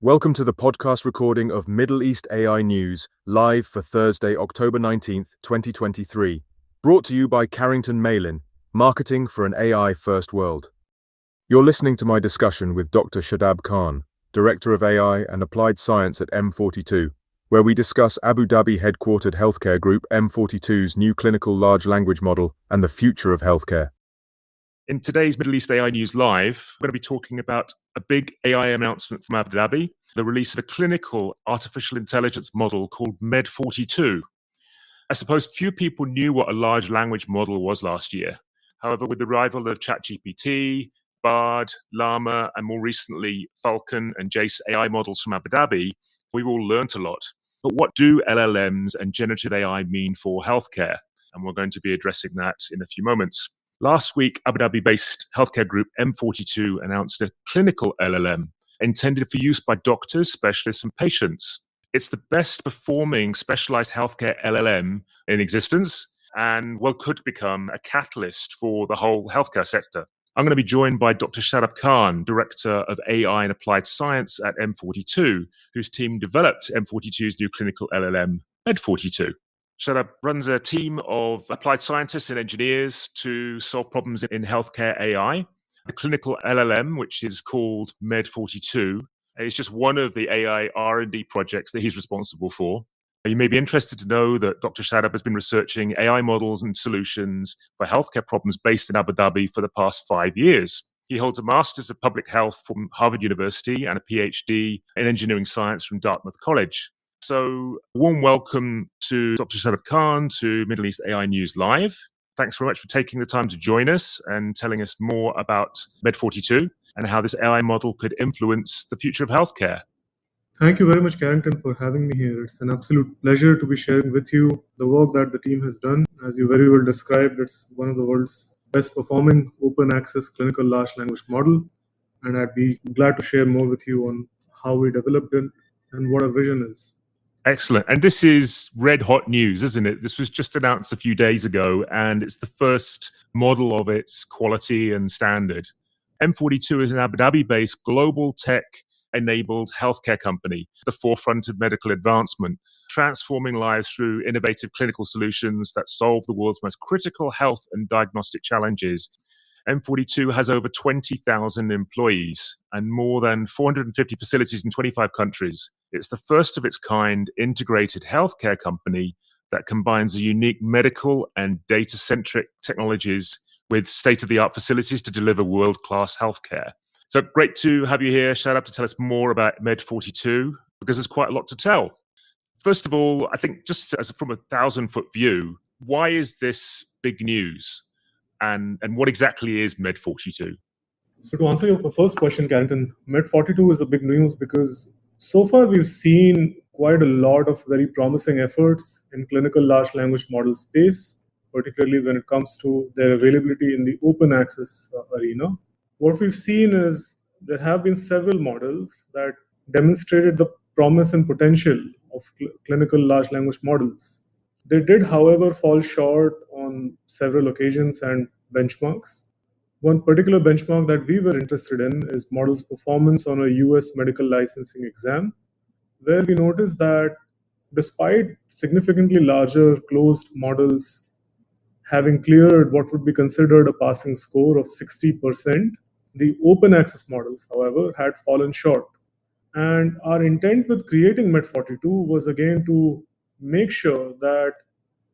Welcome to the podcast recording of Middle East AI News, live for Thursday, October 19th, 2023. Brought to you by Carrington Malin, Marketing for an AI-First World. You're listening to my discussion with Dr. Shadab Khan, Director of AI and Applied Science at M42, where we discuss Abu-Dhabi headquartered healthcare group M42's new clinical large language model and the future of healthcare. In today's Middle East AI News Live, we're going to be talking about a big AI announcement from Abu Dhabi, the release of a clinical artificial intelligence model called Med42. I suppose few people knew what a large language model was last year. However, with the arrival of ChatGPT, Bard, Llama, and more recently Falcon and Jace AI models from Abu Dhabi, we've all learnt a lot. But what do LLMs and generative AI mean for healthcare? And we're going to be addressing that in a few moments. Last week, Abu Dhabi-based healthcare group M42 announced a clinical LLM intended for use by doctors, specialists, and patients. It's the best performing specialized healthcare LLM in existence and could become a catalyst for the whole healthcare sector. I'm going to be joined by Dr. Shadab Khan, Director of AI and Applied Science at M42, whose team developed M42's new clinical LLM, Med42. Shadab runs a team of applied scientists and engineers to solve problems in healthcare AI. The clinical LLM, which is called Med42, is just one of the AI R&D projects that he's responsible for. You may be interested to know that Dr. Shadab has been researching AI models and solutions for healthcare problems based in Abu Dhabi for the past 5 years. He holds a Master's of Public Health from Harvard University and a PhD in Engineering Science from Dartmouth College. So, a warm welcome to Dr. Shadab Khan to Middle East AI News Live. Thanks very much for taking the time to join us and telling us more about Med42 and how this AI model could influence the future of healthcare. Thank you very much, Carrington, for having me here. It's an absolute pleasure to be sharing with you the work that the team has done. As you very well described, it's one of the world's best performing open access clinical large language model. And I'd be glad to share more with you on how we developed it and what our vision is. Excellent. And this is red hot news, isn't it? This was just announced a few days ago, and it's the first model of its quality and standard. M42 is an Abu Dhabi-based global tech-enabled healthcare company, the forefront of medical advancement, transforming lives through innovative clinical solutions that solve the world's most critical health and diagnostic challenges. M42 has over 20,000 employees and more than 450 facilities in 25 countries. It's the first of its kind integrated healthcare company that combines a unique medical and data-centric technologies with state-of-the-art facilities to deliver world-class healthcare. So great to have you here, Shadab, to tell us more about Med42, because there's quite a lot to tell. First of all, I think just from a 1,000-foot view, why is this big news? And what exactly is Med42? So to answer your first question, Carrington, Med42 is a big news because so far we've seen quite a lot of very promising efforts in clinical large language model space, particularly when it comes to their availability in the open access arena. What we've seen is there have been several models that demonstrated the promise and potential of clinical large language models. They did, however, fall short on several occasions and benchmarks. One particular benchmark that we were interested in is models' performance on a US medical licensing exam, where we noticed that despite significantly larger closed models having cleared what would be considered a passing score of 60%, the open access models, however, had fallen short. And our intent with creating Med42 was again to make sure that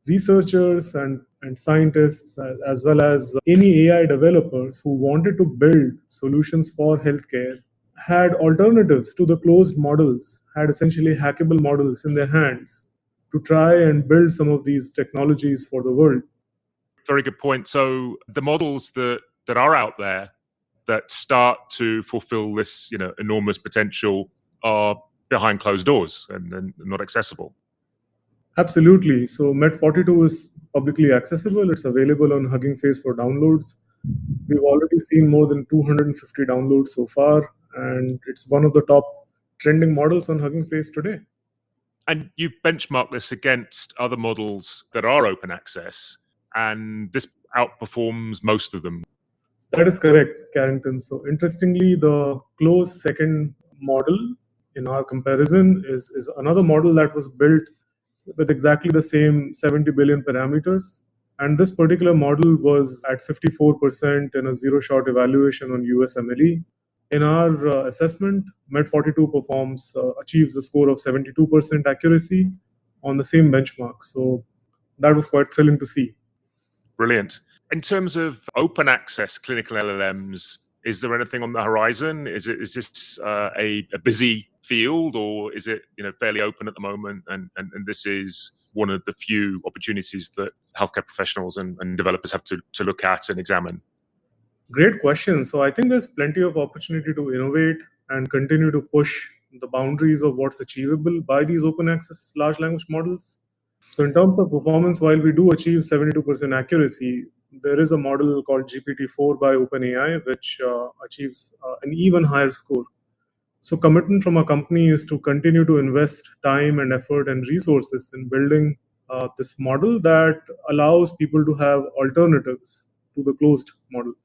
researchers and scientists, as well as any AI developers who wanted to build solutions for healthcare, had alternatives to the closed models, had essentially hackable models in their hands to try and build some of these technologies for the world. Very good point. So the models that are out there that start to fulfill this, enormous potential are behind closed doors and not accessible. Absolutely. So Med42 is publicly accessible. It's available on Hugging Face for downloads. We've already seen more than 250 downloads so far, and it's one of the top trending models on Hugging Face today. And you've benchmarked this against other models that are open access, and this outperforms most of them. That is correct, Carrington. So interestingly, the closed second model in our comparison is another model that was built with exactly the same 70 billion parameters. And this particular model was at 54% in a zero-shot evaluation on USMLE. In our assessment, Med42 achieves a score of 72% accuracy on the same benchmark. So that was quite thrilling to see. Brilliant. In terms of open access clinical LLMs, is there anything on the horizon? Is this a busy field, or is it fairly open at the moment? And this is one of the few opportunities that healthcare professionals and developers have to look at and examine. Great question. So I think there's plenty of opportunity to innovate and continue to push the boundaries of what's achievable by these open access large language models. So in terms of performance, while we do achieve 72% accuracy, there is a model called GPT-4 by OpenAI, which achieves an even higher score. So commitment from our company is to continue to invest time and effort and resources in building this model that allows people to have alternatives to the closed models.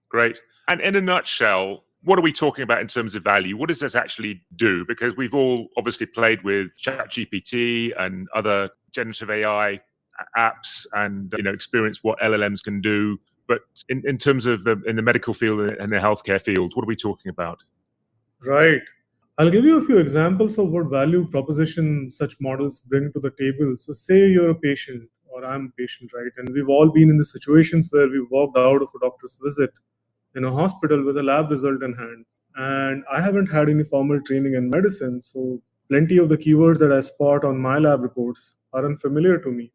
Great. And in a nutshell, what are we talking about in terms of value? What does this actually do? Because we've all obviously played with ChatGPT and other generative AI apps and experienced what LLMs can do. But in terms of in the medical field and the healthcare field, what are we talking about? Right. I'll give you a few examples of what value proposition such models bring to the table. So say you're a patient or I'm a patient, right? And we've all been in the situations where we've walked out of a doctor's visit in a hospital with a lab result in hand. And I haven't had any formal training in medicine, so plenty of the keywords that I spot on my lab reports are unfamiliar to me.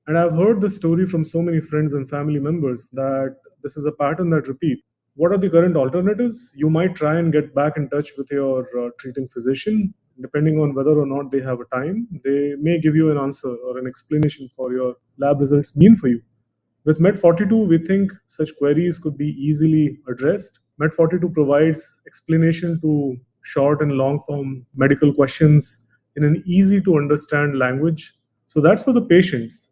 And I've heard this story from so many friends and family members that this is a pattern that repeats. What are the current alternatives? You might try and get back in touch with your treating physician. Depending on whether or not they have a time, they may give you an answer or an explanation for your lab results mean for you. With Med42, we think such queries could be easily addressed. Med42 provides explanation to short and long form medical questions in an easy to understand language. So that's for the patients.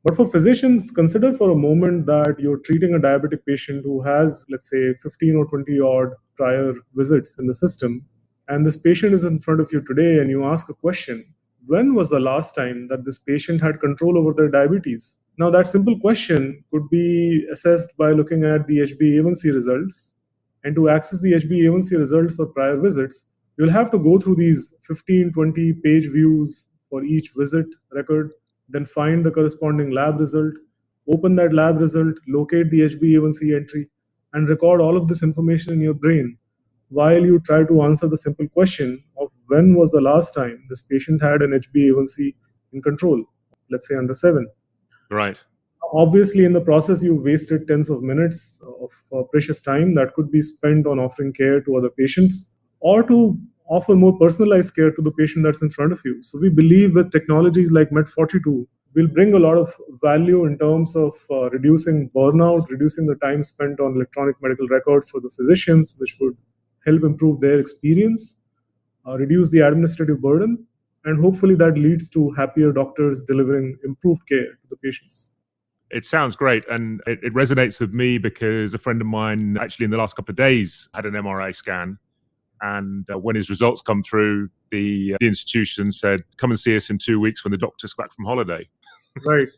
But for physicians, consider for a moment that you're treating a diabetic patient who has, let's say, 15 or 20 odd prior visits in the system. And this patient is in front of you today, and you ask a question: when was the last time that this patient had control over their diabetes? Now, that simple question could be assessed by looking at the 𝘍𝘢𝘮 results. And to access the 𝘍𝘢𝘮 results for prior visits, you'll have to go through these 15, 20 page views for each visit record, then find the corresponding lab result, open that lab result, locate the 𝘍𝘢𝘮 entry, and record all of this information in your brain while you try to answer the simple question of when was the last time this patient had an 𝘍𝘢𝘮 in control, let's say under 7. Right. Obviously, in the process, you wasted tens of minutes of precious time that could be spent on offering care to other patients or to offer more personalized care to the patient that's in front of you. So we believe with technologies like Med42, we'll bring a lot of value in terms of reducing burnout, reducing the time spent on electronic medical records for the physicians, which would help improve their experience, reduce the administrative burden, and hopefully that leads to happier doctors delivering improved care to the patients. It sounds great, and it resonates with me because a friend of mine actually in the last couple of days had an MRI scan, and when his results come through, the institution said, come and see us in 2 weeks when the doctor's back from holiday. Right.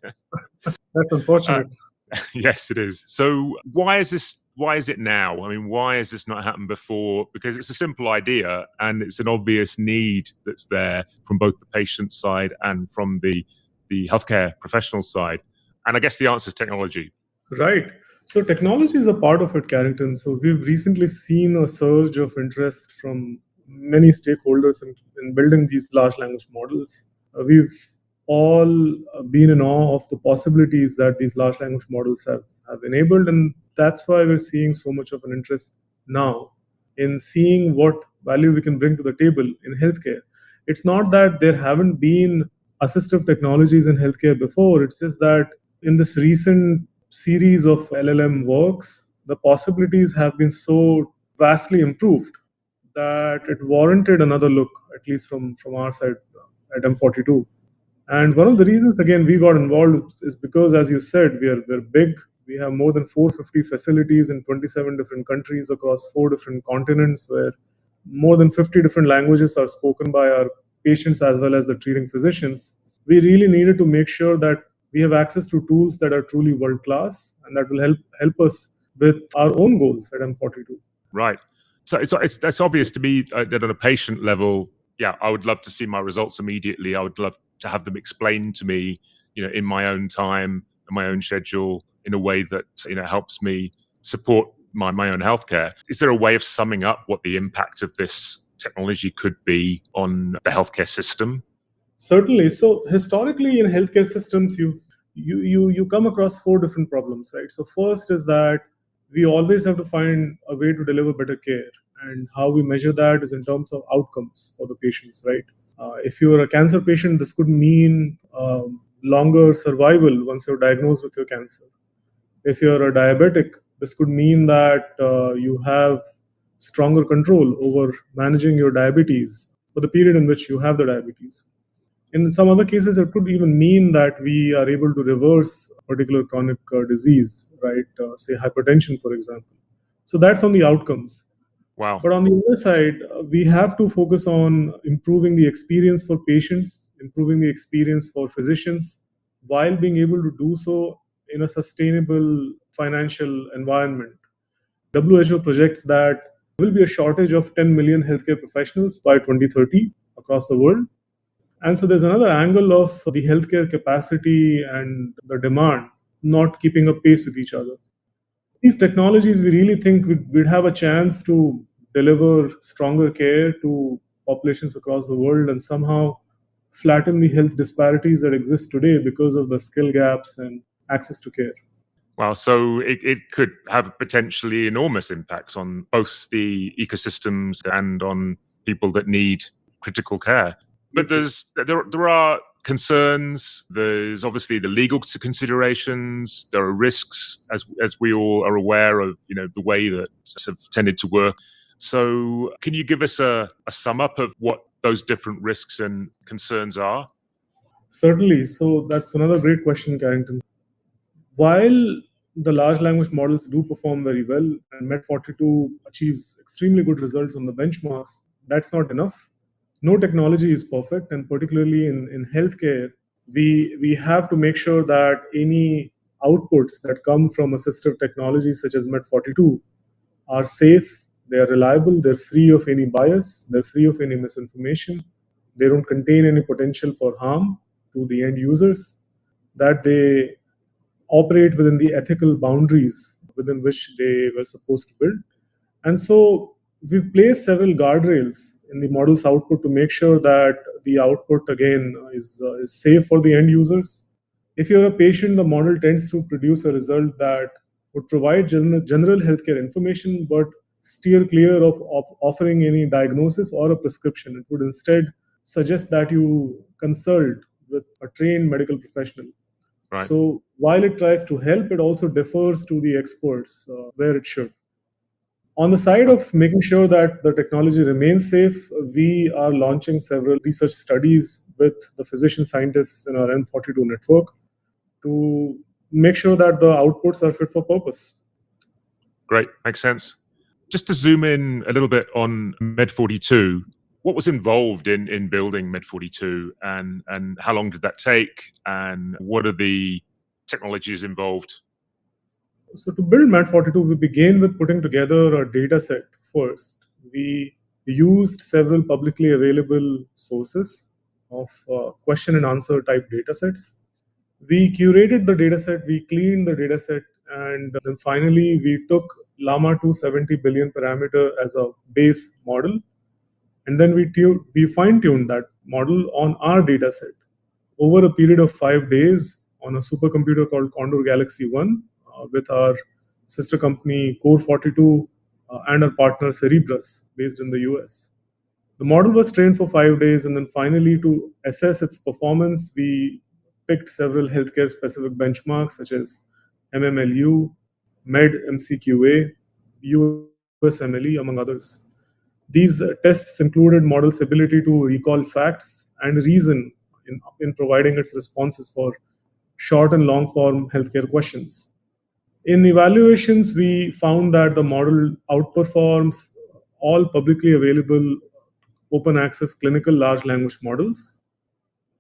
That's unfortunate. Yes, it is. So why is it now? I mean, why has this not happened before? Because it's a simple idea and it's an obvious need that's there from both the patient side and from the healthcare professional side. And I guess the answer is technology. Right. So technology is a part of it, Carrington. So we've recently seen a surge of interest from many stakeholders in building these large language models. We've all been in awe of the possibilities that these large language models have enabled. And that's why we're seeing so much of an interest now in seeing what value we can bring to the table in healthcare. It's not that there haven't been assistive technologies in healthcare before. It's just that in this recent series of LLM works, the possibilities have been so vastly improved that it warranted another look, at least from our side at M42. And one of the reasons, again, we got involved is because, as you said, we're big. We have more than 450 facilities in 27 different countries across 4 different continents where more than 50 different languages are spoken by our patients as well as the treating physicians, we really needed to make sure that we have access to tools that are truly world-class and that will help us with our own goals at M42. Right. So that's obvious to me that at a patient level, yeah, I would love to see my results immediately. I would love to have them explained to me, in my own time, in my own schedule, in a way that, helps me support my own healthcare. Is there a way of summing up what the impact of this technology could be on the healthcare system? Certainly. So historically in healthcare systems, you come across 4 different problems, right? So first is that we always have to find a way to deliver better care, and how we measure that is in terms of outcomes for the patients, right? If you're a cancer patient, this could mean longer survival once you're diagnosed with your cancer. If you're a diabetic, this could mean that you have stronger control over managing your diabetes for the period in which you have the diabetes. In some other cases, it could even mean that we are able to reverse a particular chronic disease, right? Say hypertension, for example. So that's on the outcomes. Wow. But on the other side, we have to focus on improving the experience for patients, improving the experience for physicians, while being able to do so in a sustainable financial environment. WHO projects that there will be a shortage of 10 million healthcare professionals by 2030 across the world. And so there's another angle of the healthcare capacity and the demand not keeping up pace with each other. These technologies, we really think we'd have a chance to deliver stronger care to populations across the world and somehow flatten the health disparities that exist today because of the skill gaps and access to care. Wow. So it could have potentially enormous impacts on both the ecosystems and on people that need critical care. But there are concerns. There's obviously the legal considerations. There are risks, as we all are aware of, the way that have tended to work. So can you give us a sum up of what those different risks and concerns are? Certainly. So that's another great question, Carrington. While the large language models do perform very well and Med42 achieves extremely good results on the benchmarks, that's not enough. No technology is perfect, and particularly in healthcare, we have to make sure that any outputs that come from assistive technologies such as Med42 are safe, they are reliable, they're free of any bias, they're free of any misinformation, they don't contain any potential for harm to the end users, that they operate within the ethical boundaries within which they were supposed to build. And so we've placed several guardrails in the model's output to make sure that the output, again, is safe for the end users. If you're a patient, the model tends to produce a result that would provide general healthcare information, but steer clear of offering any diagnosis or a prescription. It would instead suggest that you consult with a trained medical professional. Right. So while it tries to help, it also defers to the experts where it should. On the side of making sure that the technology remains safe, we are launching several research studies with the physician scientists in our M42 network to make sure that the outputs are fit for purpose. Great, makes sense. Just to zoom in a little bit on Med42, what was involved in building Med42, and how long did that take, and what are the technologies involved? So to build Med42, we began with putting together a data set first. We used several publicly available sources of question and answer type data sets. We curated the data set, we cleaned the data set, and then finally we took llama 270 billion parameter as a base model. And then we fine-tuned that model on our data set over a period of 5 days on a supercomputer called Condor Galaxy 1 with our sister company Core42 and our partner Cerebrus based in the US. The model was trained for 5 days, and then finally to assess its performance, we picked several healthcare specific benchmarks such as MMLU, MED-MCQA, USMLE, among others. These tests included model's ability to recall facts and reason in providing its responses for short and long form healthcare questions. In evaluations, we found that the model outperforms all publicly available open access clinical large language models.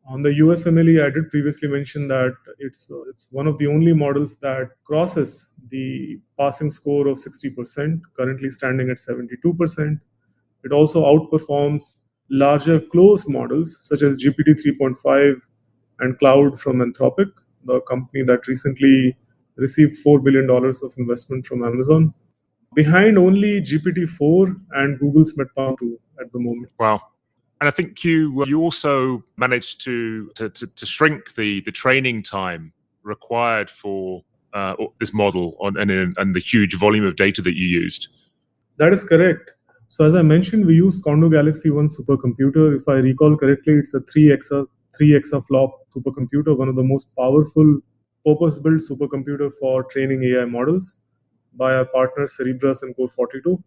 On the USMLE, I did previously mention that it's one of the only models that crosses the passing score of 60%, currently standing at 72%. It also outperforms larger closed models such as GPT 3.5 and Cloud from Anthropic, the company that recently received $4 billion of investment from Amazon, behind only GPT-4 and Google's Med42 at the moment. Wow. And I think you also managed to shrink the training time required for this model and the huge volume of data that you used. That is correct. So as I mentioned, we use Kondo Galaxy 1 supercomputer. If I recall correctly, it's a 3 exaflop supercomputer, one of the most powerful purpose-built supercomputer for training AI models by our partners Cerebras and Core42.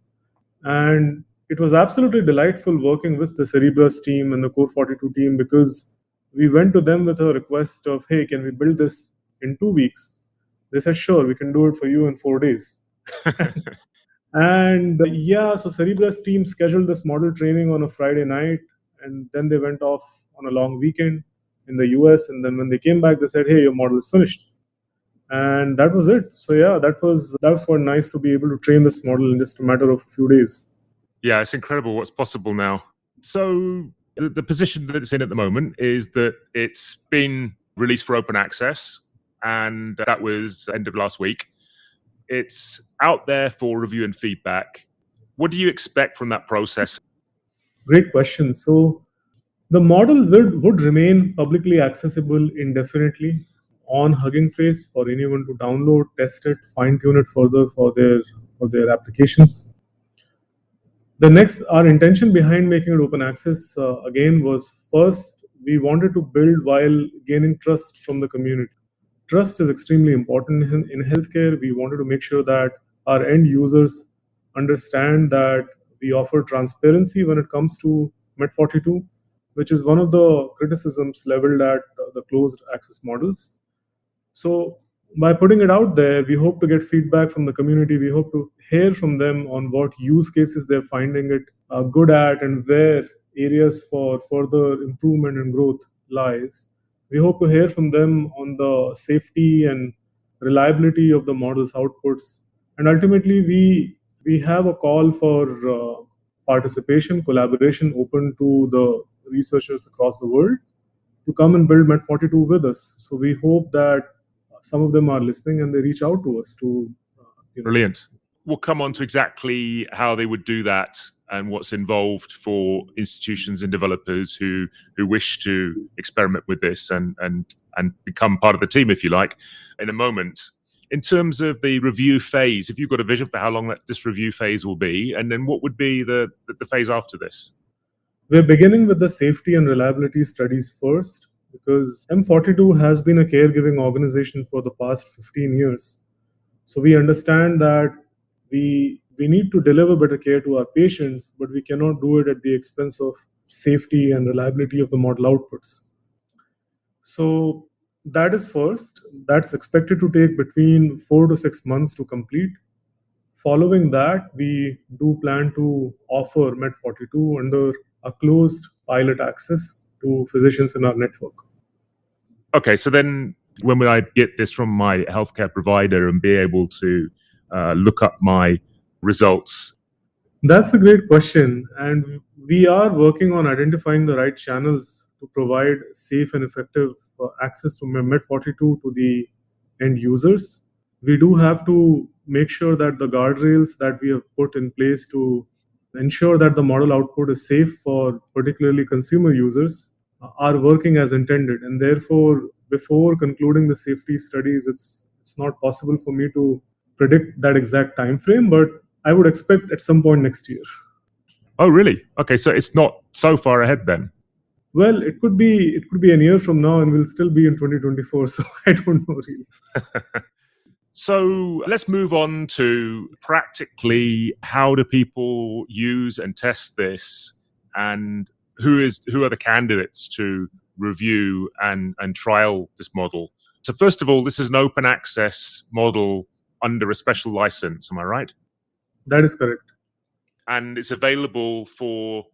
And it was absolutely delightful working with the Cerebras team and the Core42 team, because we went to them with a request of, hey, can we build this in 2 weeks? They said, sure, we can do it for you in 4 days. And so Cerebras team scheduled this model training on a Friday night, and then they went off on a long weekend in the US. And then when they came back, they said, hey, your model is finished. And that was it. So yeah, that was quite nice to be able to train this model in just a matter of a few days. Yeah, it's incredible what's possible now. So the position that it's in at the moment is that it's been released for open access, and that was end of last week. It's out there for review and feedback. What do you expect from that process? Great question. So the model would remain publicly accessible indefinitely on Hugging Face for anyone to download, test it, fine-tune it further for their applications. Our intention behind making it open access again was, first, we wanted to build while gaining trust from the community. Trust is extremely important in healthcare. We wanted to make sure that our end users understand that we offer transparency when it comes to Med42, which is one of the criticisms leveled at the closed access models. So by putting it out there, we hope to get feedback from the community. We hope to hear from them on what use cases they're finding it good at and where areas for further improvement and growth lies. We hope to hear from them on the safety and reliability of the model's outputs. And ultimately, we have a call for participation, collaboration open to the researchers across the world to come and build Med42 with us. So we hope that some of them are listening and they reach out to us to. Brilliant. We'll come on to exactly how they would do that and what's involved for institutions and developers who wish to experiment with this and become part of the team, if you like, in a moment. In terms of the review phase, if you've got a vision for how long this review phase will be, and then what would be the phase after this? We're beginning with the safety and reliability studies first, because M42 has been a caregiving organization for the past 15 years. So we understand that we need to deliver better care to our patients, but we cannot do it at the expense of safety and reliability of the model outputs. So that is first. That's expected to take between 4 to 6 months to complete. Following that, we do plan to offer Med42 under a closed pilot access to physicians in our network. Okay, so then when will I get this from my healthcare provider and be able to look up my results? That's a great question. And we are working on identifying the right channels to provide safe and effective access to Med42 to the end users. We do have to make sure that the guardrails that we have put in place to ensure that the model output is safe for particularly consumer users are working as intended. And therefore, before concluding the safety studies, it's not possible for me to predict that exact time frame, but I would expect at some point next year. Oh, really? Okay, so it's not so far ahead then. Well, it could be a year from now, and we'll still be in 2024. So I don't know really. So let's move on to practically how do people use and test this, and who are the candidates to review and trial this model. So first of all, this is an open access model under a special license. Am I right? That is correct. and it's available for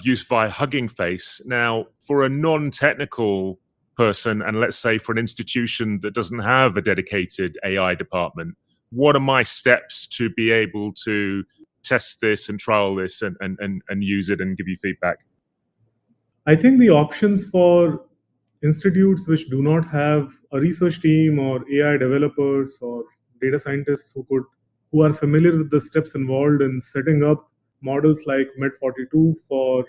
use via Hugging Face. Now, for a non-technical person, and let's say for an institution that doesn't have a dedicated AI department, what are my steps to be able to test this and trial this and use it and give you feedback? I think the options for institutes which do not have a research team or AI developers or data scientists who are familiar with the steps involved in setting up models like Med42 for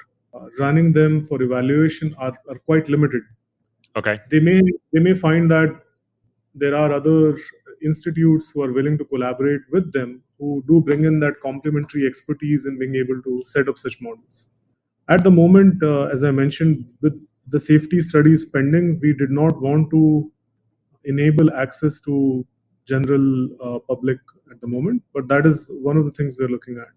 running them for evaluation are quite limited. Okay. They may find that there are other institutes who are willing to collaborate with them, who do bring in that complementary expertise in being able to set up such models. At the moment, as I mentioned, with the safety studies pending, we did not want to enable access to general public at the moment, but that is one of the things we're looking at.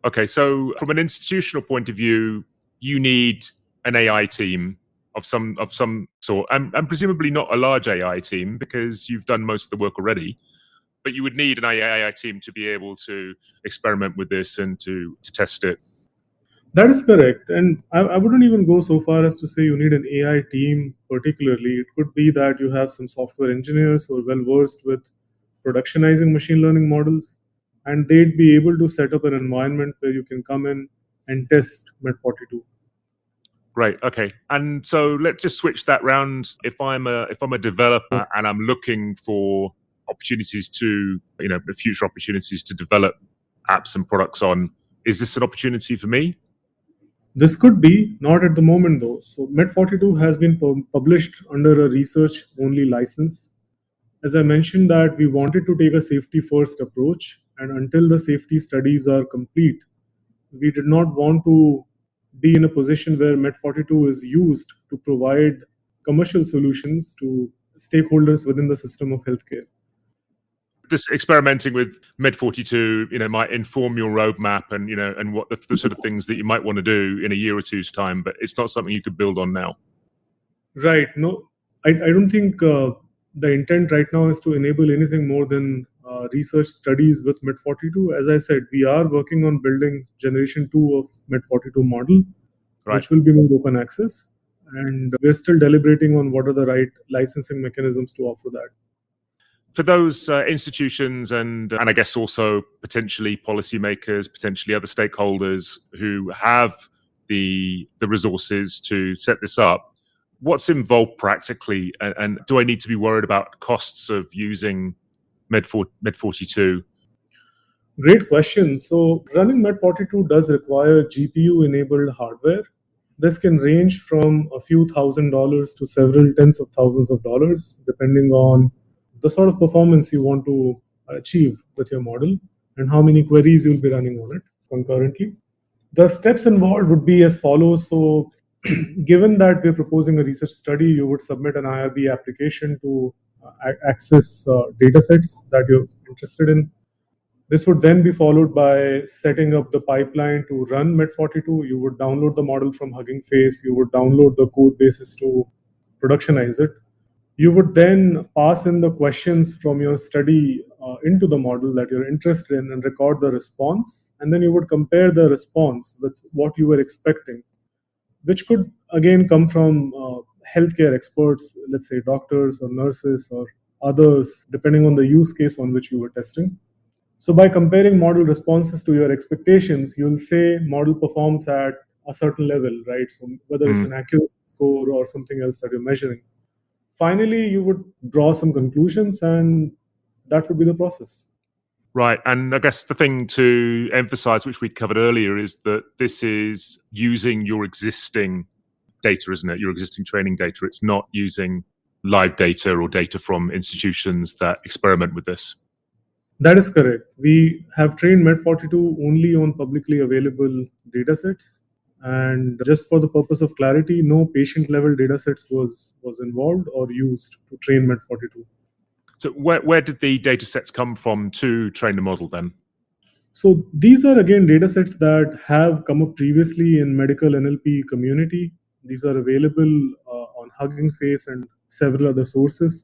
Okay, so from an institutional point of view, you need an AI team of some sort, and presumably not a large AI team because you've done most of the work already. But you would need an AI team to be able to experiment with this and to test it. That is correct. And I wouldn't even go so far as to say you need an AI team particularly. It could be that you have some software engineers who are well versed with productionizing machine learning models, and they'd be able to set up an environment where you can come in and test Med42. Great. Okay. And so let's just switch that round. If I'm a developer and I'm looking for opportunities to, future opportunities to develop apps and products on, is this an opportunity for me? This could be, not at the moment though. So Med42 has been published under a research-only license. As I mentioned that we wanted to take a safety-first approach, and until the safety studies are complete, we did not want to be in a position where Med42 is used to provide commercial solutions to stakeholders within the system of healthcare. Just experimenting with Med42, might inform your roadmap and what the sort of things that you might want to do in a year or two's time, but it's not something you could build on now. Right. No, I don't think the intent right now is to enable anything more than research studies with Med42. As I said, we are working on building generation 2 of Med42 model, Right. which will be more open access. And we're still deliberating on what are the right licensing mechanisms to offer that. For those institutions and I guess also potentially policymakers, potentially other stakeholders who have the resources to set this up, what's involved practically, and do I need to be worried about costs of using Med42? Great question. So running Med42 does require GPU-enabled hardware. This can range from a few $1,000s to several tens of thousands of dollars, depending on the sort of performance you want to achieve with your model and how many queries you'll be running on it concurrently. The steps involved would be as follows. So given that we're proposing a research study, you would submit an IRB application to access data sets that you're interested in. This would then be followed by setting up the pipeline to run Med42. You would download the model from Hugging Face. You would download the code bases to productionize it. You would then pass in the questions from your study into the model that you're interested in and record the response. And then you would compare the response with what you were expecting, which could again come from healthcare experts, let's say doctors or nurses or others, depending on the use case on which you were testing. So by comparing model responses to your expectations, you'll say model performs at a certain level, right? So whether it's an accuracy score or something else that you're measuring. Finally, you would draw some conclusions, and that would be the process. Right. And I guess the thing to emphasize, which we covered earlier, is that this is using your existing data, isn't it? Your existing training data. It's not using live data or data from institutions that experiment with this. That is correct. We have trained Med42 only on publicly available datasets. And just for the purpose of clarity, no patient-level datasets was involved or used to train Med42. So where did the datasets come from to train the model then? So these are again datasets that have come up previously in medical NLP community. These are available on Hugging Face and several other sources.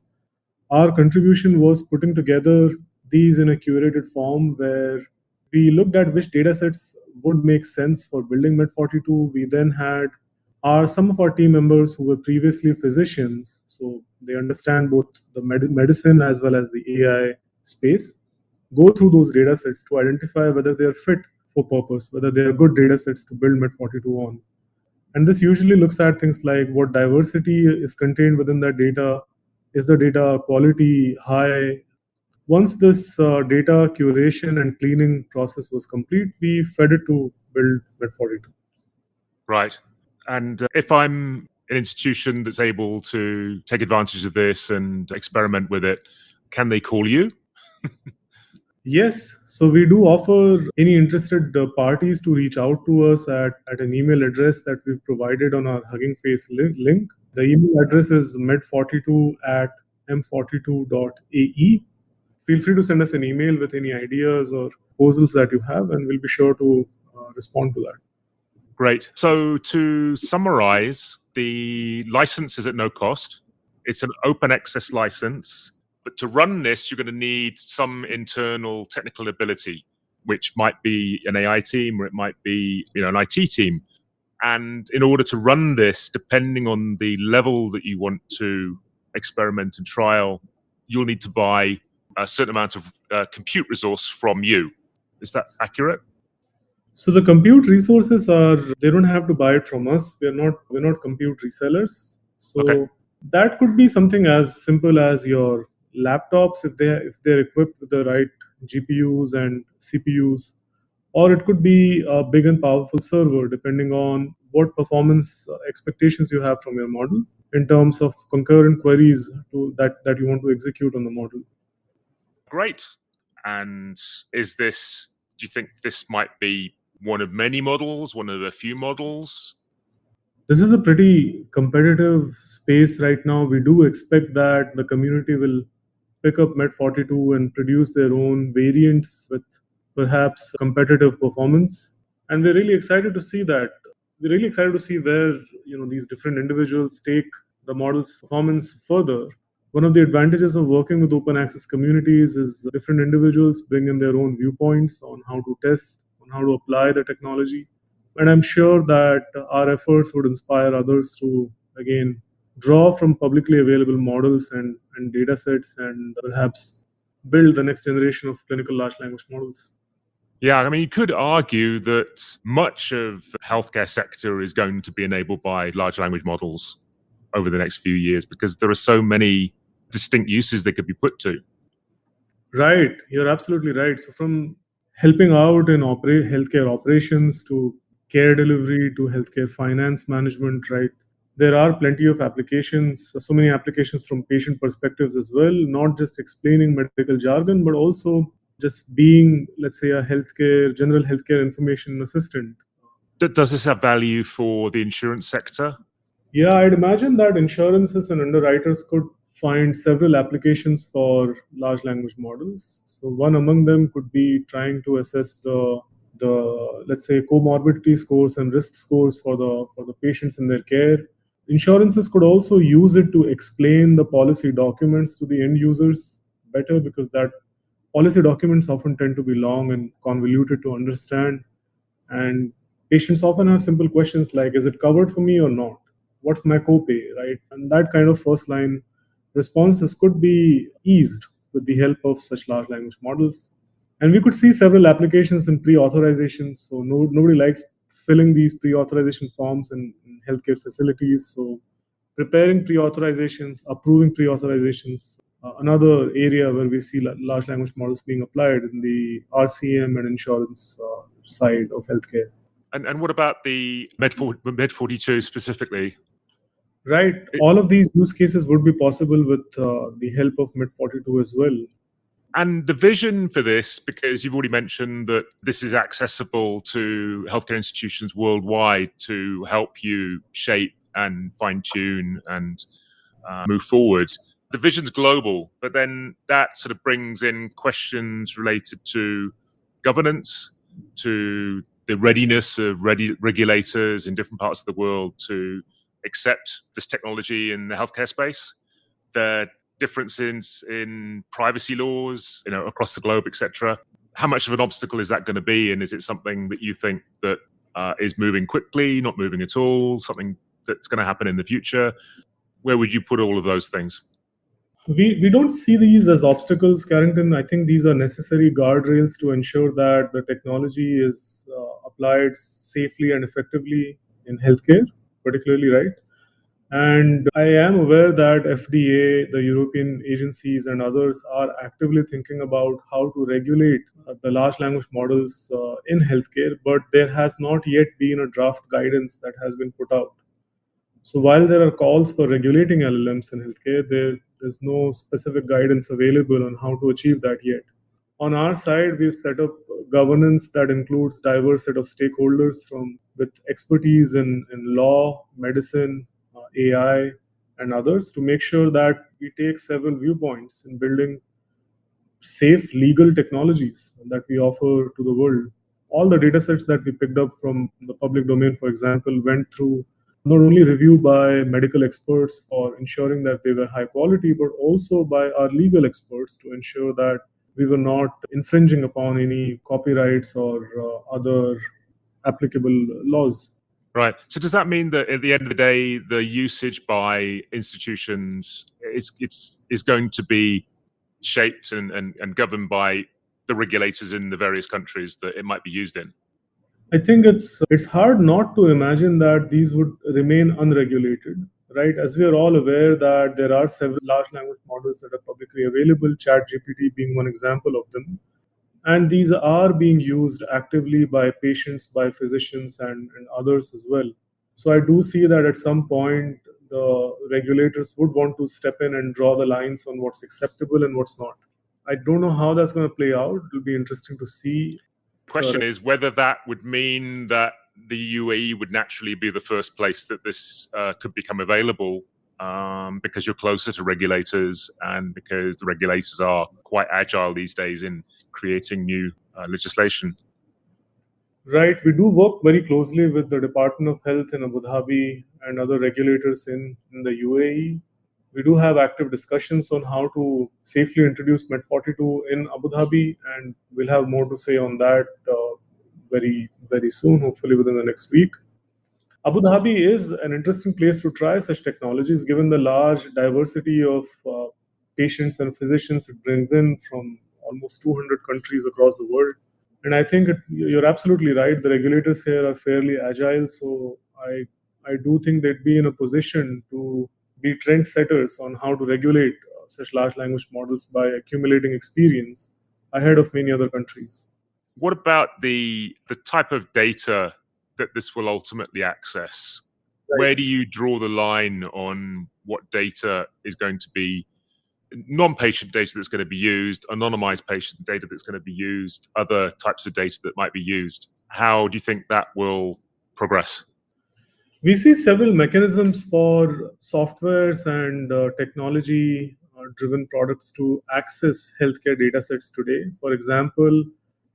Our contribution was putting together these in a curated form where We looked at which datasets would make sense for building Med42. We then had some of our team members who were previously physicians, so they understand both the medicine as well as the AI space, go through those datasets to identify whether they are fit for purpose, whether they are good datasets to build Med42 on. And this usually looks at things like what diversity is contained within that data. Is the data quality high? Once this data curation and cleaning process was complete, we fed it to build Med42. Right. And if I'm an institution that's able to take advantage of this and experiment with it, can they call you? Yes, so we do offer any interested parties to reach out to us at an email address that we've provided on our Hugging Face link. The email address is med42@m42.ae. Feel free to send us an email with any ideas or proposals that you have, and we'll be sure to respond to that. Great. So to summarize, the license is at no cost. It's an open access license. But to run this, you're going to need some internal technical ability, which might be an AI team or it might be an IT team. And in order to run this, depending on the level that you want to experiment and trial, you'll need to buy a certain amount of compute resource from you. Is that accurate? So the compute resources they don't have to buy it from us. We're not compute resellers. So Okay. that could be something as simple as your laptops if they're equipped with the right GPUs and CPUs, or it could be a big and powerful server depending on what performance expectations you have from your model in terms of concurrent queries that you want to execute on the model. Great. And do you think this might be one of many models, one of a few models? This is a pretty competitive space right now. We do expect that the community will pick up Med42 and produce their own variants with perhaps competitive performance. And we're really excited to see that. We're really excited to see where these different individuals take the model's performance further. One of the advantages of working with open access communities is different individuals bring in their own viewpoints on how to test, on how to apply the technology. And I'm sure that our efforts would inspire others to, again, draw from publicly available models and data sets and perhaps build the next generation of clinical large language models. Yeah, I mean, you could argue that much of the healthcare sector is going to be enabled by large language models over the next few years because there are so many distinct uses they could be put to. Right, you're absolutely right. So from helping out in healthcare operations to care delivery to healthcare finance management, right? There are plenty of applications, so many applications from patient perspectives as well, not just explaining medical jargon, but also just being, let's say, a general healthcare information assistant. Does this have value for the insurance sector? Yeah, I'd imagine that insurances and underwriters could find several applications for large language models. So one among them could be trying to assess the let's say comorbidity scores and risk scores for the patients in their care. Insurances could also use it to explain the policy documents to the end users better because that policy documents often tend to be long and convoluted to understand. And patients often have simple questions like, is it covered for me or not? What's my copay, right? And that kind of first line responses could be eased with the help of such large language models. And we could see several applications in pre-authorization. So nobody likes filling these pre-authorization forms in healthcare facilities. So preparing pre-authorizations, approving pre-authorizations, another area where we see large language models being applied in the RCM and insurance side of healthcare. And what about the Med42 specifically? Right. All of these use cases would be possible with the help of Med42 as well. And the vision for this, because you've already mentioned that this is accessible to healthcare institutions worldwide to help you shape and fine-tune and move forward. The vision's global, but then that sort of brings in questions related to governance, to the readiness of regulators in different parts of the world to accept this technology in the healthcare space, the differences in privacy laws, across the globe, etc. how much of an obstacle is that going to be? And is it something that you think that is moving quickly, not moving at all, something that's going to happen in the future? Where would you put all of those things? We don't see these as obstacles, Carrington. I think these are necessary guardrails to ensure that the technology is applied safely and effectively in healthcare, particularly, right? And I am aware that FDA, the European agencies, and others are actively thinking about how to regulate the large language models in healthcare, but there has not yet been a draft guidance that has been put out. So while there are calls for regulating LLMs in healthcare, there's no specific guidance available on how to achieve that yet. On our side, we've set up governance that includes diverse set of stakeholders with expertise in law, medicine, AI, and others to make sure that we take several viewpoints in building safe legal technologies that we offer to the world. All the data sets that we picked up from the public domain, for example, went through not only review by medical experts for ensuring that they were high quality, but also by our legal experts to ensure that we were not infringing upon any copyrights or other applicable laws. Right. So does that mean that at the end of the day, the usage by institutions is going to be shaped and governed by the regulators in the various countries that it might be used in? I think it's hard not to imagine that these would remain unregulated, right? As we are all aware that there are several large language models that are publicly available, ChatGPT being one example of them. And these are being used actively by patients, by physicians, and others as well. So I do see that at some point, the regulators would want to step in and draw the lines on what's acceptable and what's not. I don't know how that's going to play out. It'll be interesting to see. The question is whether that would mean that the UAE would naturally be the first place that this could become available, because you're closer to regulators and because the regulators are quite agile these days in creating new legislation. Right. We do work very closely with the Department of Health in Abu Dhabi and other regulators in the UAE. We do have active discussions on how to safely introduce Med42 in Abu Dhabi, and we'll have more to say on that very, very soon, hopefully within the next week. Abu Dhabi is an interesting place to try such technologies, given the large diversity of patients and physicians it brings in from almost 200 countries across the world. And I think you're absolutely right. The regulators here are fairly agile, so I do think they'd be in a position to be trendsetters on how to regulate such large language models by accumulating experience ahead of many other countries. What about the type of data that this will ultimately access? Right. Where do you draw the line on what data is going to be non-patient data that's going to be used, anonymized patient data that's going to be used, other types of data that might be used? How do you think that will progress? We see several mechanisms for softwares and technology-driven products to access healthcare data sets today. For example,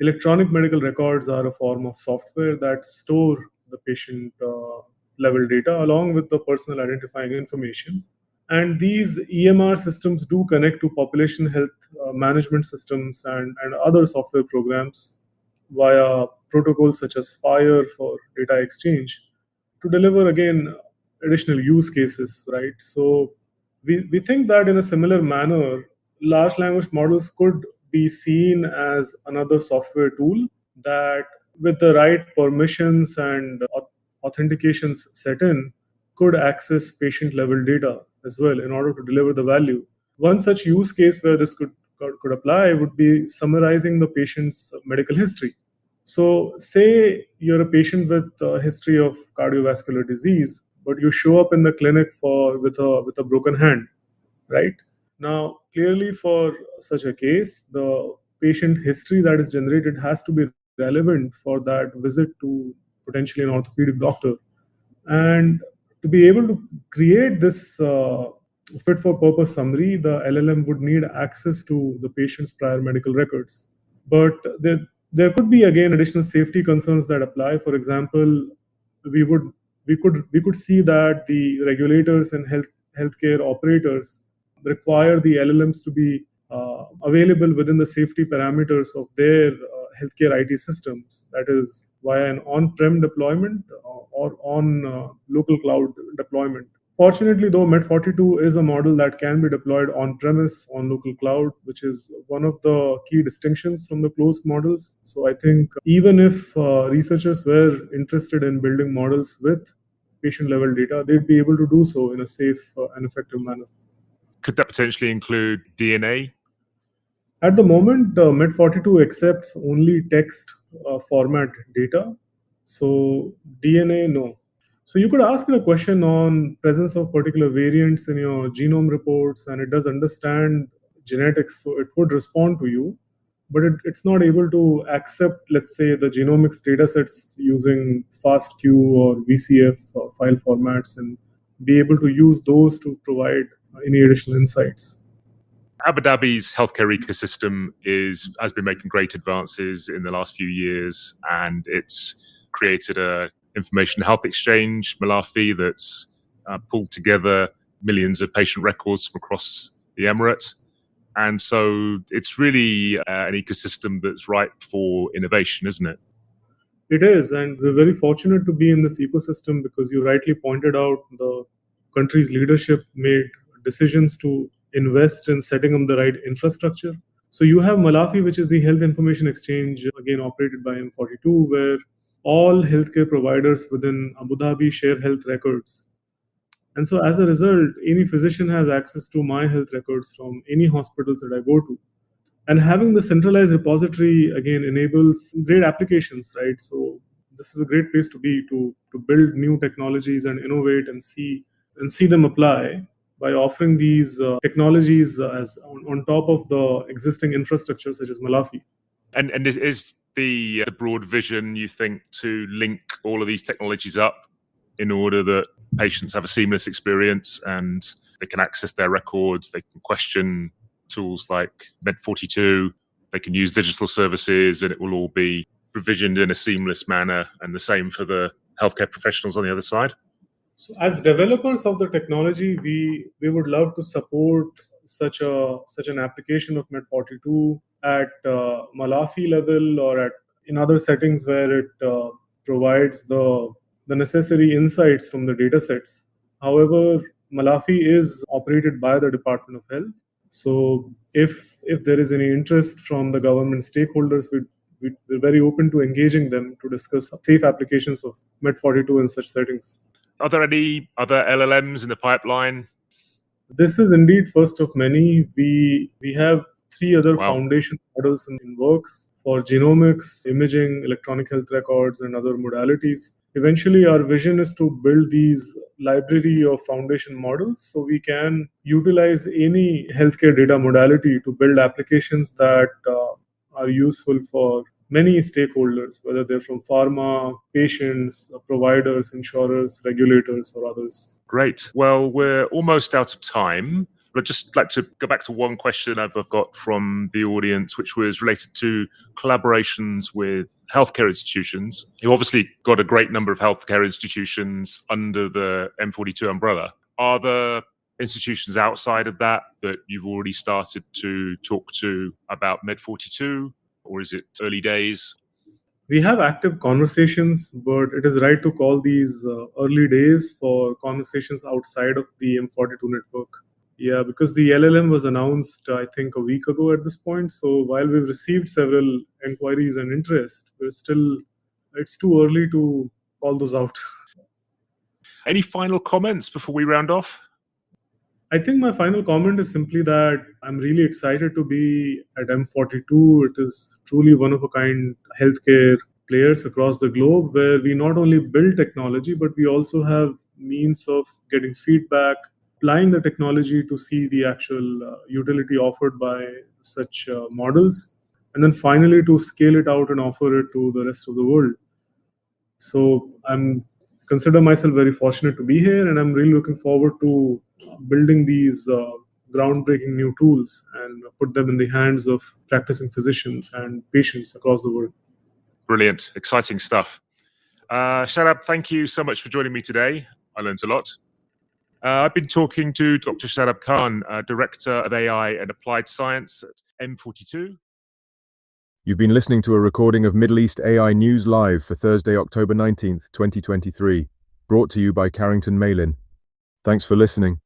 electronic medical records are a form of software that store the patient level data along with the personal identifying information. And these EMR systems do connect to population health management systems and other software programs via protocols such as FHIR for data exchange to deliver, again, additional use cases, right? So we think that in a similar manner, large language models could be seen as another software tool that, with the right permissions and authentications set in, could access patient level data as well in order to deliver the value. One such use case where this could apply would be summarizing the patient's medical history. So say you're a patient with a history of cardiovascular disease, but you show up in the clinic with a broken hand, right? Now, clearly for such a case, the patient history that is generated has to be relevant for that visit to potentially an orthopedic doctor. And to be able to create this fit for purpose summary, the LLM would need access to the patient's prior medical records. But there could be, again, additional safety concerns that apply. For example, we could see that the regulators and healthcare operators require the LLMs to be available within the safety parameters of their healthcare IT systems, that is via an on-prem deployment or on local cloud deployment. Fortunately, though, Med42 is a model that can be deployed on-premise, on local cloud, which is one of the key distinctions from the closed models. So I think even if researchers were interested in building models with patient-level data, they'd be able to do so in a safe and effective manner. Could that potentially include DNA? At the moment, Med42 accepts only text format data. So DNA, no. So you could ask it a question on presence of particular variants in your genome reports, and it does understand genetics, so it would respond to you, but it's not able to accept, let's say, the genomics datasets using FASTQ or VCF file formats and be able to use those to provide any additional insights. Abu Dhabi's healthcare ecosystem has been making great advances in the last few years, and it's created a information health exchange, 𝘍𝘍𝘬, that's pulled together millions of patient records from across the Emirate. And so it's really an ecosystem that's ripe for innovation, isn't it? It is, and we're very fortunate to be in this ecosystem because you rightly pointed out the country's leadership made decisions to invest in setting up the right infrastructure. So you have 𝘍𝘍𝘬, which is the health information exchange, again operated by M42, where all healthcare providers within Abu Dhabi share health records. And so as a result, any physician has access to my health records from any hospitals that I go to. And having the centralized repository, again, enables great applications, right? So this is a great place to be, to build new technologies and innovate and see them apply by offering these technologies as on top of the existing infrastructure such as 𝘍𝘍𝘬. And is the broad vision, you think, to link all of these technologies up in order that patients have a seamless experience and they can access their records, they can question tools like Med42, they can use digital services, and it will all be provisioned in a seamless manner, and the same for the healthcare professionals on the other side? So as developers of the technology, we would love to support such an application of Med42 at 𝘍𝘍𝘬 level or in other settings where it provides the necessary insights from the data sets. However, 𝘍𝘍𝘬 is operated by the Department of Health. So if there is any interest from the government stakeholders, we're very open to engaging them to discuss safe applications of Med42 in such settings. Are there any other LLMs in the pipeline? This is indeed first of many. We have 3 other foundation models in works for genomics, imaging, electronic health records, and other modalities. Eventually, our vision is to build these library of foundation models so we can utilize any healthcare data modality to build applications that are useful for many stakeholders, whether they're from pharma, patients, providers, insurers, regulators, or others. Great. Well, we're almost out of time. But I'd just like to go back to one question I've got from the audience, which was related to collaborations with healthcare institutions. You've obviously got a great number of healthcare institutions under the M42 umbrella. Are there institutions outside of that you've already started to talk to about Med42, or is it early days? We have active conversations, but it is right to call these early days for conversations outside of the M42 network. Yeah, because the LLM was announced, I think, a week ago at this point. So while we've received several inquiries and interest, it's too early to call those out. Any final comments before we round off? I think my final comment is simply that I'm really excited to be at M42. It is truly one of a kind healthcare players across the globe where we not only build technology, but we also have means of getting feedback, applying the technology to see the actual utility offered by such models, and then finally to scale it out and offer it to the rest of the world. So I'm consider myself very fortunate to be here, and I'm really looking forward to building these groundbreaking new tools and put them in the hands of practicing physicians and patients across the world. Brilliant. Exciting stuff. Shadab, thank you so much for joining me today. I learned a lot. I've been talking to Dr. Shadab Khan, Director of AI and Applied Science at M42. You've been listening to a recording of Middle East AI News Live for Thursday, October 19th, 2023, brought to you by Carrington Malin. Thanks for listening.